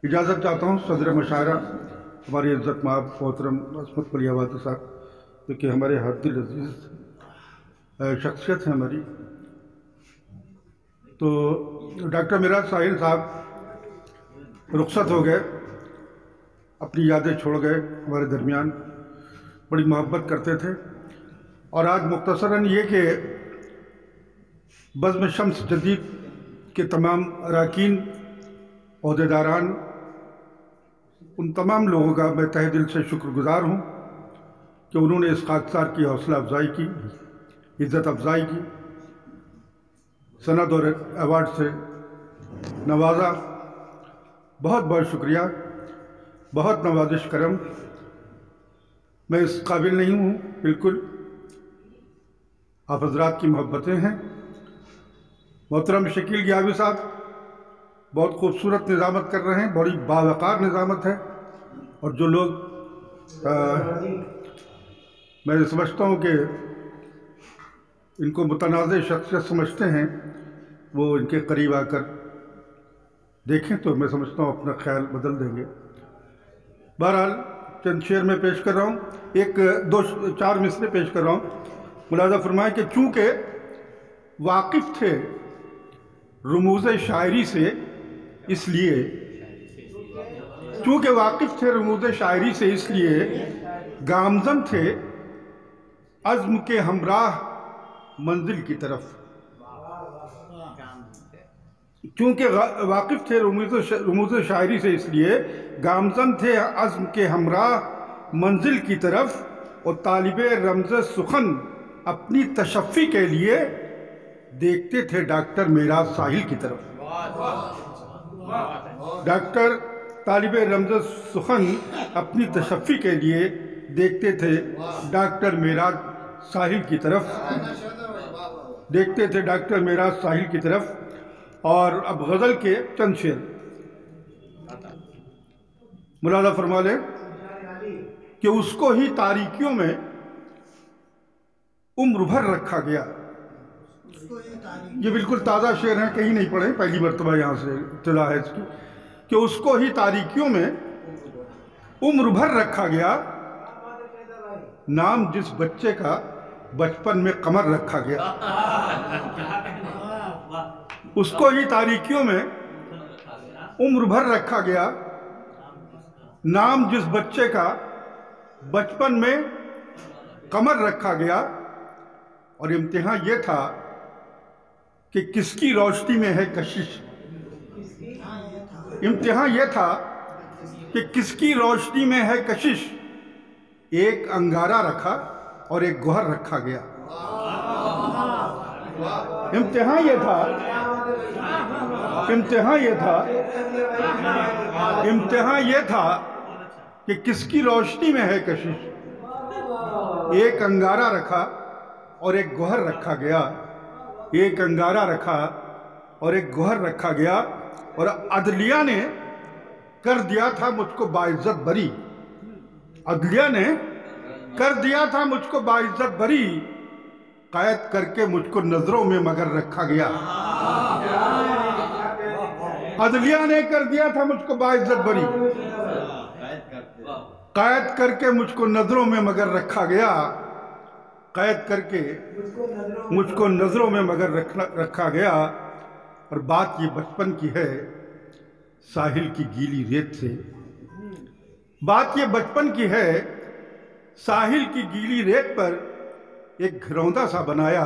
इजाज़त चाहता हूँ सदर मशायरा हमारे इज़्ज़त माब मोहतरम असमत कुली आवाज़ साहब, क्योंकि हमारे हर दिल अजीज़ शख्सियत है हमारी। तो डॉक्टर मिराज साहिल साहब रुखसत हो गए, अपनी यादें छोड़ गए हमारे दरमियान, बड़ी मोहब्बत करते थे। और आज मुख्तसरन ये कि बज़्म शम्स जदीद के तमाम अरकान, ओहदेदारान, उन तमाम लोगों का मैं तहे दिल से शुक्रगुज़ार हूँ कि उन्होंने इस खाकसार की हौसला अफजाई की, इज़्ज़त अफजाई की, सनद और अवार्ड से नवाजा। बहुत बहुत शुक्रिया, बहुत नवाजिश करम। मैं इस काबिल नहीं हूँ, बिल्कुल आप हज़रात की मोहब्बतें हैं। मोहतरम शकील गियावी साहब बहुत खूबसूरत निज़ामत कर रहे हैं, बड़ी बावक़ार निज़ामत है। और जो लोग मैं समझता हूँ कि इनको मुतनाज़ शख्सियत समझते हैं, वो इनके करीब आकर देखें तो मैं समझता हूँ अपना ख्याल बदल देंगे। बहरहाल चंद शेर में पेश कर रहा हूँ, एक दो चार मिसरे पेश कर रहा हूँ। मुलाज़ा फरमाए कि चूँकि वाकिफ़ थे रमूज़ शायरी से, इसलिए चूँकि वाकिफ़ थे रमूज़ शायरी से, इसलिए गामज़न थे अज़्म के हमराह मंजिल की तरफ। चूँकि वाकिफ़ थे रमूज़ शायरी से, इसलिए गामज़न थे अज़्म के हमराह मंजिल की तरफ। और तालिबे रमज़ सुखन अपनी तशफ़ी के लिए देखते थे डॉक्टर मिराज साहिल की तरफ। डॉक्टर तालिबे रमज़ सुखन अपनी तशफ़ी के लिए देखते थे डॉक्टर मिराज साहिल की तरफ, देखते थे डॉक्टर मिराज साहिल की तरफ। और अब गज़ल के चंद शेर मुलाज़ा फरमा लें कि उसको ही तारीकियों में उम्र भर रखा गया। ये बिल्कुल ताज़ा शेर हैं, कहीं नहीं पढ़े, पहली मरतबा यहाँ से इत्तला है इसकी, कि उसको ही तारीकियों में उम्र भर रखा गया। नाम जिस बच्चे का बचपन में कमर रखा गया। उसको ही तारीकियों में उम्र भर रखा गया। नाम जिस बच्चे का बचपन में कमर रखा गया। और इम्तिहान ये था कि किसकी रोशनी में है कशिश। इम्तिहान ये था कि किसकी रोशनी में है कशिश। एक अंगारा रखा और एक गोहर रखा गया। इम्तिहान ये था, इम्तिहान ये था, इम्तिहान ये था कि किसकी रोशनी में है कशिश। एक अंगारा रखा और एक गोहर रखा गया। एक अंगारा रखा और एक गोहर रखा गया। और अदलिया ने कर दिया था मुझको बाइज्जत बरी। अदलिया ने कर दिया था मुझको बाइज्जत बरी। कैद करके मुझको नजरों में मगर रखा गया। अदलिया ने कर दिया था मुझको बाइज्जत बरी। कैद करके मुझको नजरों में मगर रखा गया। कैद करके मुझको नजरों में मगर रखा गया। और बात ये बचपन की है साहिल की गीली रेत से। बात ये बचपन की है साहिल की गीली रेत पर एक घरौंदा सा बनाया,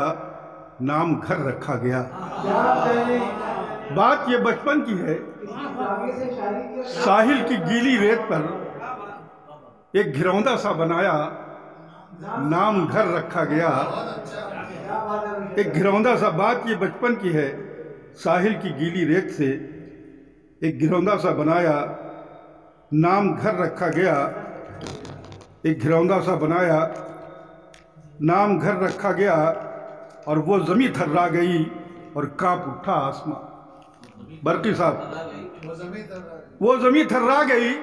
नाम घर रखा गया। बात ये बचपन की है साहिल की गीली रेत पर एक घरौंदा सा बनाया, नाम घर रखा गया। एक घरौंदा सा, बात ये बचपन की है साहिल की गीली रेत से एक घरौंदा सा बनाया, नाम घर रखा गया। एक घरौंदा सा बनाया, नाम घर रखा गया। और वो ज़मीं थर्रा गई और कांप उठा आसमां। बरकी साहब, वो ज़मीं थर्रा गई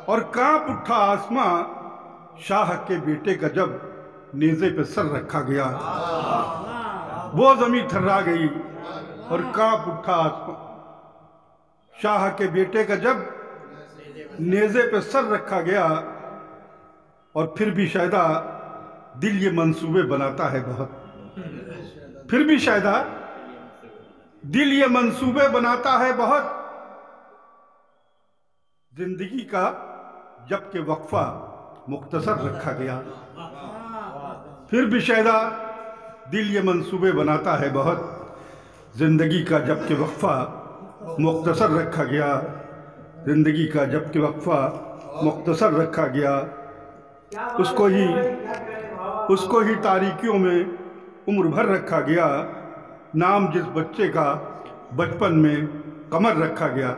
और कांप उठा आसमां। शाह के बेटे का जब नेज़े पे सर रखा गया। वो ज़मीं थर्रा गई और कांप उठा आसमां। शाह के बेटे का जब नेज़े पे सर रखा गया, और फिर भी शायदा दिल ये मंसूबे बनाता है बहुत, फिर भी शायदा दिल ये मंसूबे बनाता है बहुत, जिंदगी का जबकि वक्फा मुख्तसर रखा गया। फिर भी शायदा दिल ये मंसूबे बनाता है बहुत, जिंदगी का जबकि वक्फा मुख्तसर रखा गया, जिंदगी का जबकि वक्फा मुख्तसर रखा गया। उसको ही तारीकियों में उम्र भर रखा गया, नाम जिस बच्चे का बचपन में कमर रखा गया।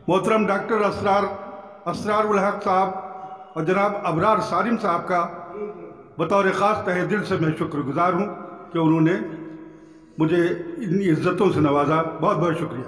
मोहतरम डॉक्टर असरारुल हक साहब और जनाब अबरार सारिम साहब का बतौर ख़ास तहे दिल से मैं शुक्रगुजार हूँ कि उन्होंने मुझे इन इज़्ज़तों से नवाजा। बहुत बहुत शुक्रिया।